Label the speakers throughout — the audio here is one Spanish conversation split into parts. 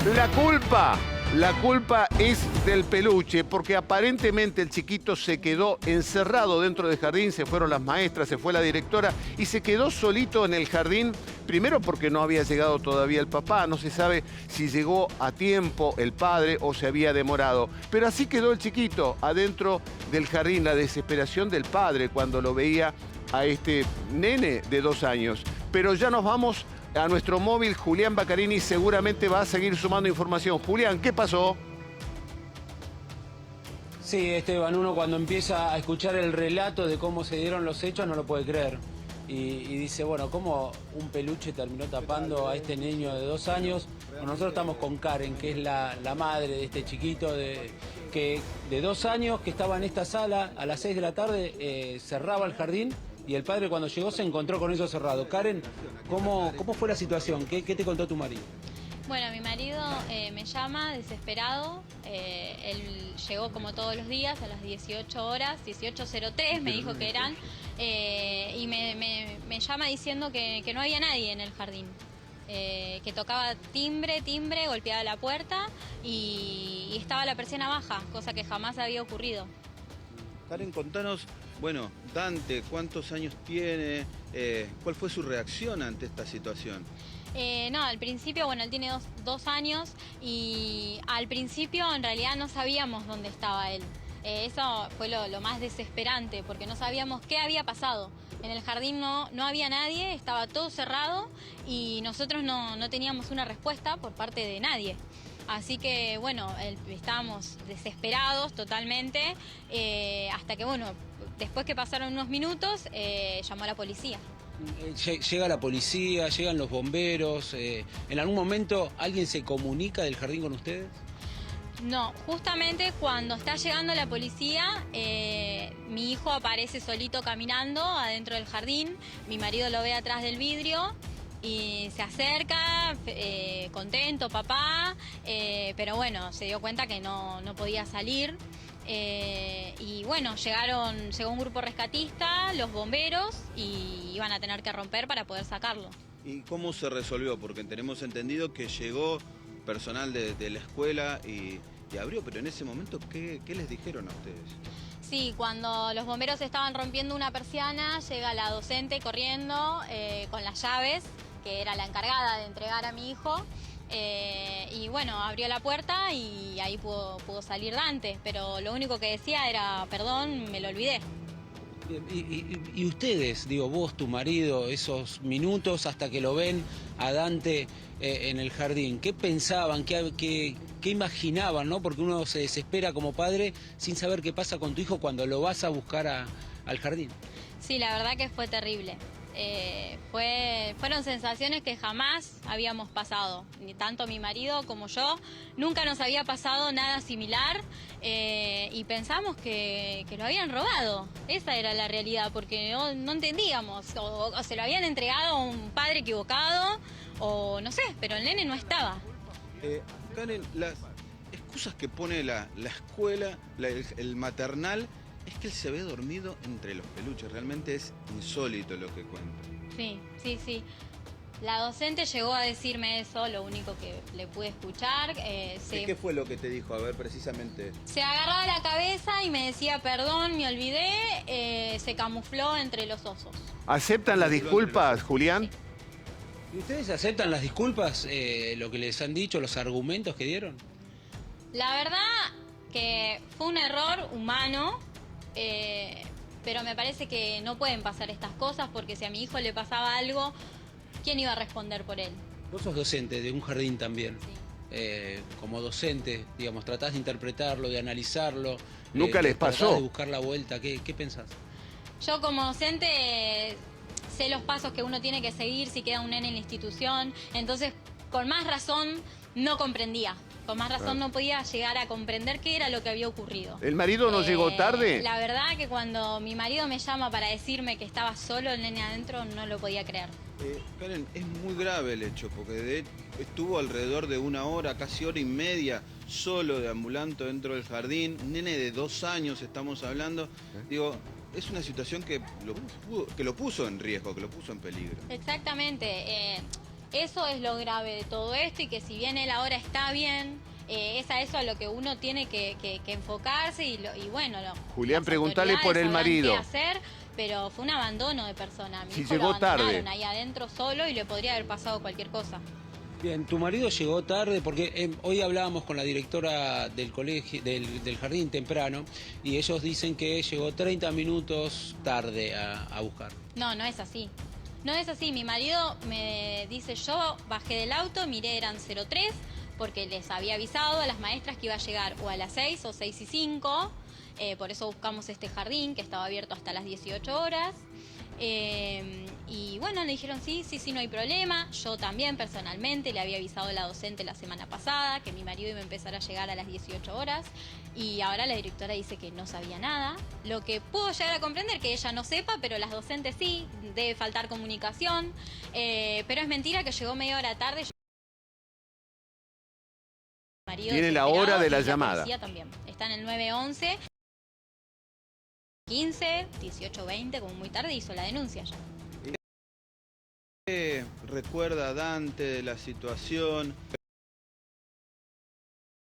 Speaker 1: La culpa es del peluche, porque aparentemente el chiquito se quedó encerrado dentro del jardín, se fueron las maestras, se fue la directora y se quedó solito en el jardín, primero porque no había llegado todavía el papá, no se sabe si llegó a tiempo el padre o se había demorado, pero así quedó el chiquito adentro del jardín, la desesperación del padre cuando lo veía a este nene de 2 años. Pero ya nos vamos a nuestro móvil. Julián Baccarini seguramente va a seguir sumando información. Julián, ¿qué pasó?
Speaker 2: Sí, Esteban, uno cuando empieza a escuchar el relato de cómo se dieron los hechos no lo puede creer. Y dice, bueno, ¿cómo un peluche terminó tapando a este niño de 2 años? Bueno, nosotros estamos con Karen, que es la madre de este chiquito de 2 años, que estaba en esta sala a las 6 de la tarde, cerraba el jardín. Y el padre cuando llegó se encontró con eso cerrado. Karen, ¿cómo fue la situación? ¿Qué te contó tu marido?
Speaker 3: Bueno, mi marido me llama desesperado. Él llegó como todos los días a las 18 horas, 18:03 me dijo que eran, y me llama diciendo que no había nadie en el jardín. Que tocaba timbre, golpeaba la puerta y estaba la persiana baja, cosa que jamás había ocurrido.
Speaker 4: Karen, contanos, bueno, Dante, ¿cuántos años tiene? ¿Cuál fue su reacción ante esta situación?
Speaker 3: No, al principio, bueno, él tiene 2 años y al principio en realidad no sabíamos dónde estaba él. Eso fue lo más desesperante porque no sabíamos qué había pasado. En el jardín no había nadie, estaba todo cerrado y nosotros no teníamos una respuesta por parte de nadie. Así que, bueno, estábamos desesperados totalmente, hasta que, bueno, después que pasaron unos minutos, llamó a la policía.
Speaker 2: Llega la policía, llegan los bomberos, ¿en algún momento alguien se comunica del jardín con ustedes?
Speaker 3: No, justamente cuando está llegando la policía, mi hijo aparece solito caminando adentro del jardín, mi marido lo ve atrás del vidrio. Y se acerca, contento, papá, pero bueno, se dio cuenta que no podía salir. Y bueno, llegó un grupo rescatista, los bomberos, y iban a tener que romper para poder sacarlo.
Speaker 4: ¿Y cómo se resolvió? Porque tenemos entendido que llegó personal de la escuela y abrió, pero en ese momento, ¿qué les dijeron a ustedes?
Speaker 3: Sí, cuando los bomberos estaban rompiendo una persiana, llega la docente corriendo con las llaves, que era la encargada de entregar a mi hijo, y bueno, abrió la puerta y ahí pudo salir Dante, pero lo único que decía era, perdón, me lo olvidé.
Speaker 2: Y ustedes, digo, vos, tu marido, esos minutos hasta que lo ven a Dante en el jardín, ¿qué pensaban, qué imaginaban, ¿no? Porque uno se desespera como padre sin saber qué pasa con tu hijo cuando lo vas a buscar al jardín.
Speaker 3: Sí, la verdad que fue terrible. Fueron sensaciones que jamás habíamos pasado, ni tanto mi marido como yo, nunca nos había pasado nada similar, y pensamos que lo habían robado. Esa era la realidad, porque no entendíamos, o se lo habían entregado a un padre equivocado, o no sé, pero el nene no estaba.
Speaker 4: Karen, las excusas que pone la escuela, el maternal, es que él se ve dormido entre los peluches. Realmente es insólito lo que cuenta.
Speaker 3: Sí. La docente llegó a decirme eso, lo único que le pude escuchar.
Speaker 4: ¿Qué fue lo que te dijo? A ver, precisamente.
Speaker 3: Se agarraba la cabeza y me decía, perdón, me olvidé, se camufló entre los osos.
Speaker 1: ¿Aceptan las disculpas, Julián?
Speaker 2: ¿Y ustedes aceptan las disculpas, lo que les han dicho, los argumentos que dieron?
Speaker 3: La verdad que fue un error humano. Pero me parece que no pueden pasar estas cosas porque si a mi hijo le pasaba algo, ¿quién iba a responder por él?
Speaker 2: Vos sos docente de un jardín también.
Speaker 3: Sí.
Speaker 2: Como docente, digamos, tratás de interpretarlo, de analizarlo.
Speaker 1: ¿Nunca les pasó?
Speaker 2: Tratás de buscar la vuelta. ¿Qué pensás?
Speaker 3: Yo como docente sé los pasos que uno tiene que seguir si queda un nene en la institución, entonces con más razón no comprendía. Con más razón no podía llegar a comprender qué era lo que había ocurrido.
Speaker 1: ¿El marido no llegó tarde?
Speaker 3: La verdad que cuando mi marido me llama para decirme que estaba solo el nene adentro, no lo podía creer.
Speaker 4: Karen, es muy grave el hecho, porque estuvo alrededor de 1 hora, casi 1 hora y media, solo deambulando dentro del jardín. Nene de 2 años estamos hablando. Digo, es una situación que lo puso en riesgo, que lo puso en peligro.
Speaker 3: Exactamente. Eso es lo grave de todo esto y que si bien él ahora está bien, es a eso a lo que uno tiene que enfocarse y bueno...
Speaker 1: Julián,
Speaker 3: las
Speaker 1: preguntale por el
Speaker 3: autoridades sabrán
Speaker 1: marido.
Speaker 3: qué hacer, pero fue un abandono de persona. Mi
Speaker 1: Si
Speaker 3: hijo
Speaker 1: llegó
Speaker 3: lo abandonaron
Speaker 1: tarde.
Speaker 3: ahí adentro solo y le podría haber pasado cualquier cosa.
Speaker 2: Bien, tu marido llegó tarde porque hoy hablábamos con la directora del colegio, del jardín temprano, y ellos dicen que llegó 30 minutos tarde a buscar.
Speaker 3: No, no es así. No es así. Mi marido me dice, yo bajé del auto, miré, eran 03, porque les había avisado a las maestras que iba a llegar o a las 6 o 6:05. Por eso buscamos este jardín que estaba abierto hasta las 18 horas. Y bueno, le dijeron sí, no hay problema. Yo también personalmente le había avisado a la docente la semana pasada que mi marido iba a empezar a llegar a las 18 horas. Y ahora la directora dice que no sabía nada. Lo que puedo llegar a comprender que ella no sepa, pero las docentes sí, debe faltar comunicación. Pero es mentira que llegó media hora tarde. Mi marido
Speaker 1: Tiene la
Speaker 3: desesperado
Speaker 1: hora de la
Speaker 3: y
Speaker 1: llamada.
Speaker 3: policía también. Está en el 911. 15, 18, 20, como muy tarde, hizo la denuncia ya.
Speaker 4: ¿Qué recuerda Dante de la situación?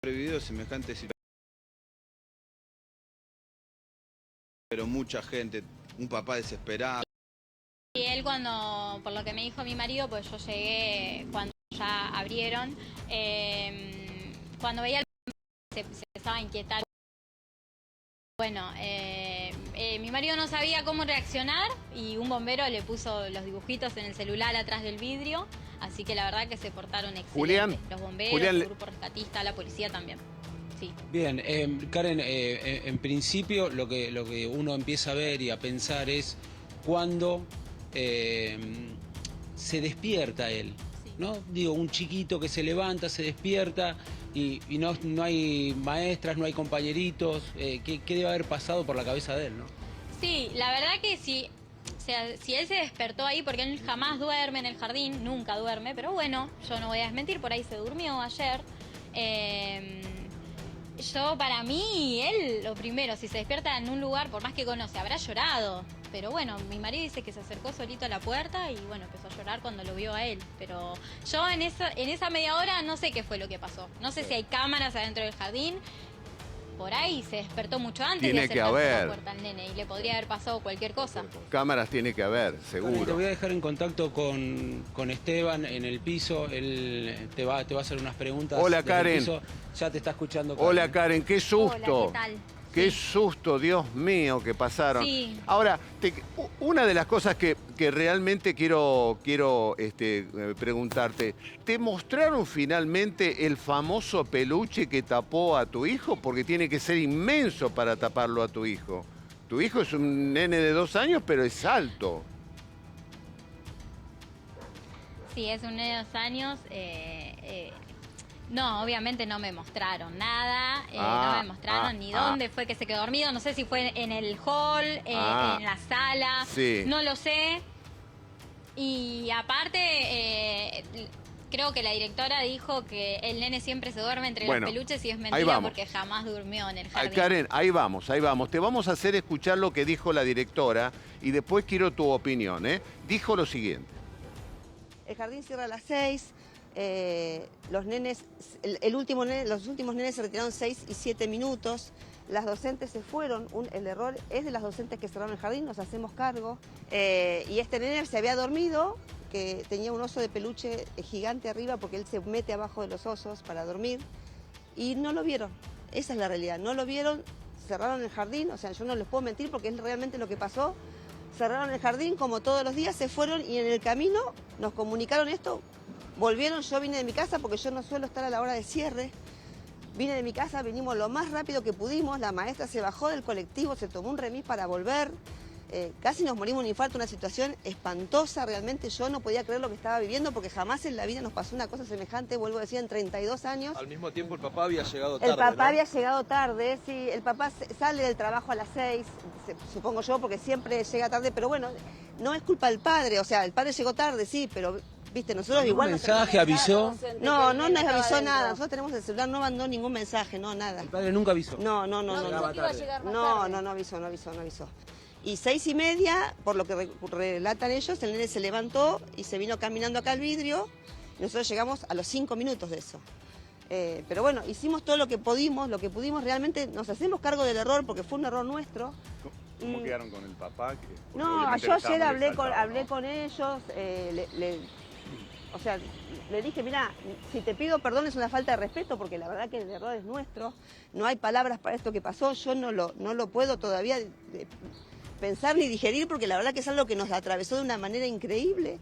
Speaker 4: ¿Ha vivido semejante situación? Pero mucha gente, un papá desesperado.
Speaker 3: Y él cuando, por lo que me dijo mi marido, pues yo llegué cuando ya abrieron, cuando veía el se empezaba a inquietar. Bueno, mi marido no sabía cómo reaccionar y un bombero le puso los dibujitos en el celular atrás del vidrio, así que la verdad que se portaron excelente.
Speaker 1: Julián,
Speaker 3: los bomberos,
Speaker 1: Julián,
Speaker 3: el grupo rescatista, la policía también. Sí.
Speaker 2: Bien, Karen, en principio lo que uno empieza a ver y a pensar es cuando se despierta él, ¿no? Digo, un chiquito que se levanta, se despierta y no hay maestras, no hay compañeritos. ¿Qué debe haber pasado por la cabeza de él, no?
Speaker 3: Sí, la verdad que sí. O sea, si él se despertó ahí, porque él jamás duerme en el jardín, nunca duerme, pero bueno, yo no voy a desmentir, por ahí se durmió ayer. Yo, para mí, él, lo primero, si se despierta en un lugar, por más que conoce, habrá llorado. Pero bueno, mi marido dice que se acercó solito a la puerta y bueno, empezó a llorar cuando lo vio a él. Pero yo en esa media hora no sé qué fue lo que pasó. No sé si hay cámaras adentro del jardín. Por ahí se despertó mucho antes
Speaker 1: Tiene
Speaker 3: de
Speaker 1: que
Speaker 3: acercarse a
Speaker 1: haber.
Speaker 3: la puerta al nene y le podría haber pasado cualquier cosa.
Speaker 1: Cámaras tiene que haber,
Speaker 2: Te
Speaker 1: seguro.
Speaker 2: voy a dejar en contacto con Esteban en el piso. Él te va a hacer unas preguntas.
Speaker 1: Hola,
Speaker 2: desde el
Speaker 1: Karen.
Speaker 2: piso. Ya te está escuchando.
Speaker 1: Hola, Karen, qué susto.
Speaker 3: Hola, ¿qué tal?
Speaker 1: Qué
Speaker 3: Sí.
Speaker 1: susto, Dios mío, que pasaron.
Speaker 3: Sí.
Speaker 1: Ahora, una de las cosas que realmente quiero preguntarte, ¿te mostraron finalmente el famoso peluche que tapó a tu hijo? Porque tiene que ser inmenso para taparlo a tu hijo. Tu hijo es un nene de 2 años, pero es alto.
Speaker 3: Sí, es un nene de 2 años. No, obviamente no me mostraron nada, no me mostraron ni dónde fue que se quedó dormido, no sé si fue en el hall, en la sala,
Speaker 1: Sí.
Speaker 3: no lo sé. Y aparte, creo que la directora dijo que el nene siempre se duerme entre
Speaker 1: Bueno,
Speaker 3: los peluches y es
Speaker 1: ahí
Speaker 3: mentira
Speaker 1: vamos.
Speaker 3: porque jamás durmió en el
Speaker 1: Ay,
Speaker 3: jardín.
Speaker 1: Karen, ahí vamos, ahí vamos. Te vamos a hacer escuchar lo que dijo la directora y después quiero tu opinión, ¿eh? Dijo lo siguiente.
Speaker 5: El jardín cierra a las 6, los nenes, los últimos nenes se retiraron 6 y 7 minutos, las docentes se fueron, el error es de las docentes que cerraron el jardín, nos hacemos cargo, y este nene se había dormido, que tenía un oso de peluche gigante arriba porque él se mete abajo de los osos para dormir, y no lo vieron, esa es la realidad, no lo vieron, cerraron el jardín, o sea, yo no les puedo mentir porque es realmente lo que pasó. Cerraron el jardín como todos los días, se fueron y en el camino nos comunicaron esto, volvieron, yo vine de mi casa porque yo no suelo estar a la hora de cierre, vine de mi casa, vinimos lo más rápido que pudimos, la maestra se bajó del colectivo, se tomó un remis para volver, casi nos morimos de un infarto, una situación espantosa, realmente yo no podía creer lo que estaba viviendo porque jamás en la vida nos pasó una cosa semejante, vuelvo a decir, en 32 años.
Speaker 6: Al mismo tiempo el papá había llegado tarde,
Speaker 5: El papá
Speaker 6: ¿no?
Speaker 5: había llegado tarde, sí, el papá sale del trabajo a las 6, supongo yo, porque siempre llega tarde, pero bueno, no es culpa del padre, o sea, el padre llegó tarde, sí, pero, viste, nosotros
Speaker 2: ¿Algún
Speaker 5: igual...
Speaker 2: mensaje avisó?
Speaker 5: No nos avisó nada, nosotros tenemos el celular, no mandó ningún mensaje, no, nada.
Speaker 2: El padre nunca avisó.
Speaker 5: No
Speaker 2: Llegaba tarde.
Speaker 5: no avisó. Y 6:30, por lo que relatan ellos, el nene se levantó y se vino caminando acá al vidrio. Nosotros llegamos a los 5 minutos de eso. Pero bueno, hicimos todo lo que pudimos, realmente nos hacemos cargo del error porque fue un error nuestro.
Speaker 7: ¿Cómo quedaron con el papá?
Speaker 5: No, yo ayer hablé con ellos, o sea, le dije, mira, si te pido perdón es una falta de respeto porque la verdad que el error es nuestro, no hay palabras para esto que pasó, yo no lo puedo todavía pensar ni digerir porque la verdad que es algo que nos atravesó de una manera increíble.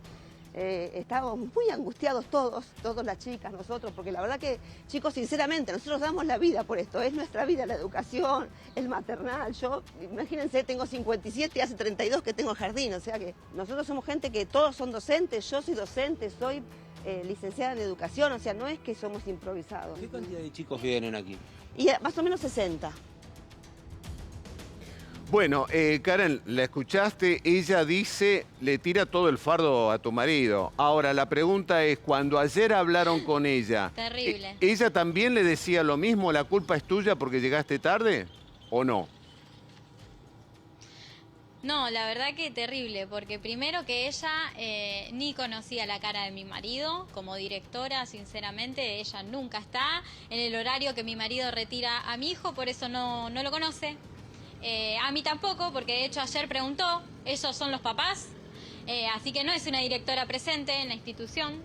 Speaker 5: Estábamos muy angustiados todas las chicas, nosotros, porque la verdad que, chicos, sinceramente, nosotros damos la vida por esto, es nuestra vida, la educación, el maternal. Yo, imagínense, tengo 57 y hace 32 que tengo jardín, o sea que nosotros somos gente que todos son docentes, yo soy docente, soy licenciada en educación, o sea, no es que somos improvisados.
Speaker 2: ¿Qué cantidad de chicos vienen aquí?
Speaker 5: Y más o menos 60.
Speaker 1: Bueno, Karen, la escuchaste, ella dice, le tira todo el fardo a tu marido. Ahora, la pregunta es, cuando ayer hablaron con ella,
Speaker 3: Terrible.
Speaker 1: ¿ella también le decía lo mismo, la culpa es tuya porque llegaste tarde o no?
Speaker 3: No, la verdad que terrible, porque primero que ella ni conocía la cara de mi marido, como directora, sinceramente, ella nunca está en el horario que mi marido retira a mi hijo, por eso no lo conoce. A mí tampoco, porque de hecho ayer preguntó, ellos son los papás, así que no es una directora presente en la institución.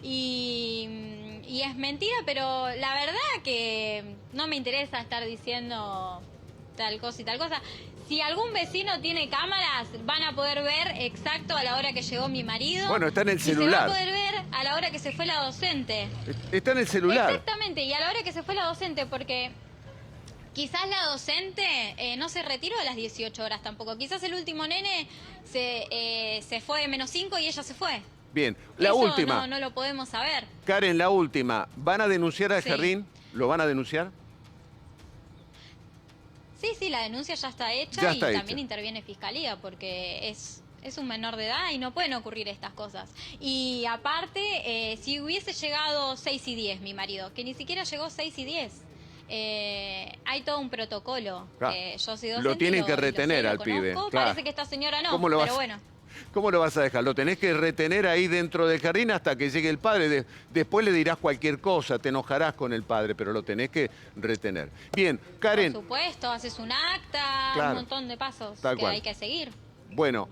Speaker 3: Y es mentira, pero la verdad que no me interesa estar diciendo tal cosa y tal cosa. Si algún vecino tiene cámaras, van a poder ver exacto a la hora que llegó mi marido.
Speaker 1: Bueno, está en el
Speaker 3: y se
Speaker 1: celular.
Speaker 3: va a poder ver a la hora que se fue la docente.
Speaker 1: Está en el celular.
Speaker 3: Exactamente, y a la hora que se fue la docente, porque quizás la docente no se retiró a las 18 horas tampoco. Quizás el último nene se fue de -5 y ella se fue.
Speaker 1: Bien, la
Speaker 3: Eso
Speaker 1: última.
Speaker 3: no lo podemos saber.
Speaker 1: Karen, la última. ¿Van a denunciar al
Speaker 3: Sí.
Speaker 1: jardín? ¿Lo van a denunciar?
Speaker 3: Sí, la denuncia ya está hecha
Speaker 1: Ya
Speaker 3: y
Speaker 1: está
Speaker 3: también
Speaker 1: hecha.
Speaker 3: interviene Fiscalía porque es un menor de edad y no pueden ocurrir estas cosas. Y aparte, si hubiese llegado 6:10 mi marido, que ni siquiera llegó 6:10, hay todo un protocolo.
Speaker 1: Claro.
Speaker 3: Yo soy docente
Speaker 1: Lo tienen que
Speaker 3: lo sé,
Speaker 1: retener
Speaker 3: lo
Speaker 1: al pibe,
Speaker 3: conozco,
Speaker 1: claro.
Speaker 3: Parece que esta señora no,
Speaker 1: ¿Cómo lo
Speaker 3: pero
Speaker 1: vas-
Speaker 3: bueno.
Speaker 1: ¿Cómo lo vas a dejar? Lo tenés que retener ahí dentro del jardín hasta que llegue el padre. Después le dirás cualquier cosa, te enojarás con el padre, pero lo tenés que retener. Bien, Karen,
Speaker 3: Por supuesto, haces un acta,
Speaker 1: Claro.
Speaker 3: un montón de pasos
Speaker 1: Tal
Speaker 3: que
Speaker 1: cual.
Speaker 3: hay que seguir.
Speaker 1: bueno,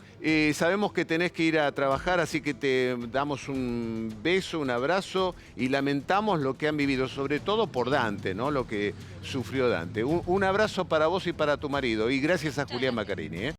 Speaker 1: sabemos que tenés que ir a trabajar, así que te damos un beso, un abrazo y lamentamos lo que han vivido, sobre todo por Dante, ¿no? Lo que sufrió Dante. Un abrazo para vos y para tu marido y gracias a Julián
Speaker 3: gracias.
Speaker 1: Maccarini, ¿eh?